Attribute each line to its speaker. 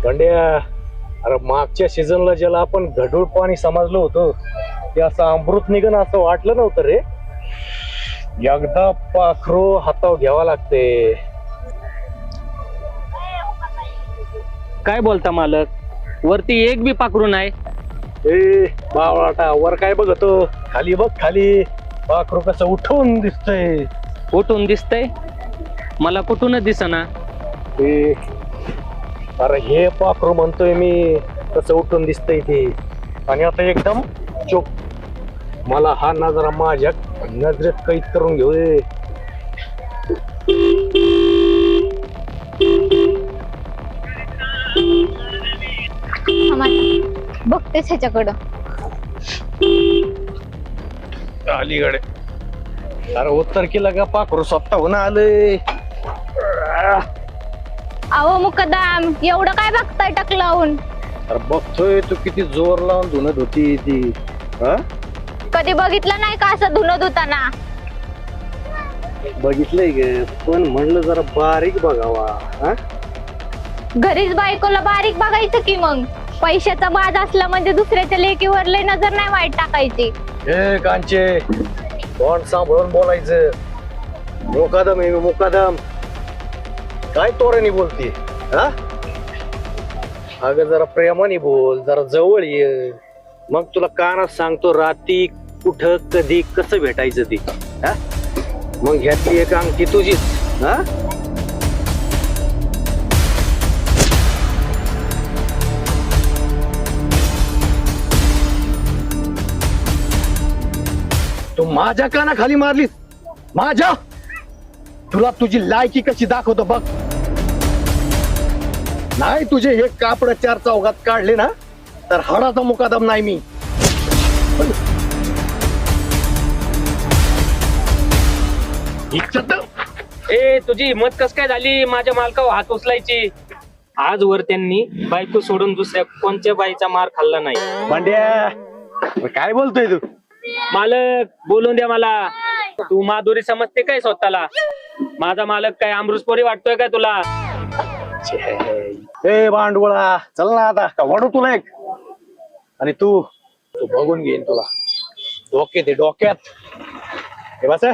Speaker 1: गंड्या, अरे मागच्या सीझनला ज्याला आपण गढूळ पाणी समजलो होतो ते असं अमृत निघन असं वाटलं नव्हतं रे. एकदा पाखरू हातावर घ्यावा लागते.
Speaker 2: काय बोलता मालक, वरती एक बी पाखरू नाही.
Speaker 1: ए बावळाटा, वर काय बघतो, खाली बघ खाली. पाखरू कसं उठून दिसतंय.
Speaker 2: कुठून दिसतंय? मला कुठूनच दिसना.
Speaker 1: ए, अरे हे पाखरू म्हणतोय मी, कसं उठून दिसतंय ते. आणि आता एकदम चुप. मला हा नजरा माझ्या नजरेत कैद करून घेऊ दे.
Speaker 3: बघतेच ह्याच्याकडं.
Speaker 1: अलीकडे अरे उत्तर केलं का पाखरू स्वतःहून आलंय.
Speaker 3: अहो मुकद्दम, एवढं काय बघताय टक लावून?
Speaker 1: अरे बघतोय तू किती जोर लावून धुनत होती ती.
Speaker 3: कधी बघितलं नाही का असं धुणं धुताना?
Speaker 1: बघितलंय ग, पण म्हणलं जरा बारीक बघावा.
Speaker 3: घरीच बायकोला बारीक बघायचं की मग. पैशाचा बाज असला म्हणजे दुसऱ्याच्या लेकीवर लय नजर नाही वाईट टाकायची.
Speaker 1: हे कांचे, तोंड सांभाळून बोलायचं. मुकादम आहे मुकादम. काय तोरानी बोलते? अगं जरा प्रेमाने बोल, जरा जवळ ये. मग तुला कानात सांगतो रात्री कुठं कधी कसं भेटायचं ती. मग ह्यातली एक अंगठी तुझीच. तू माझ्या कानाखाली मारलीस. माझ्या, तुला तुझी लायकी कशी दाखवतो बघ. नाही तुझे हे कापड चार चौघात काढले ना तर हाडाचा मुकादम नाही मी.
Speaker 2: ए, तुझी हिंमत कस काय झाली माझ्या मालकावर हात उचलायची? आजवर त्यांनी बायको सोडून दुसऱ्या कोणत्या बाईचा मार खाल्ला नाही.
Speaker 1: भांड्या, काय बोलतोय तू?
Speaker 2: मालक बोलून द्या मला. तू माधुरी समजते काय स्वतःला? माझा मालक काय अमृतपोरी वाटतोय काय तुला?
Speaker 1: ए भांडवळा, चल ना आता, का वाढू तुला एक. आणि तू बघून घेईन तुला. डोके ते डोक्यात हे बस.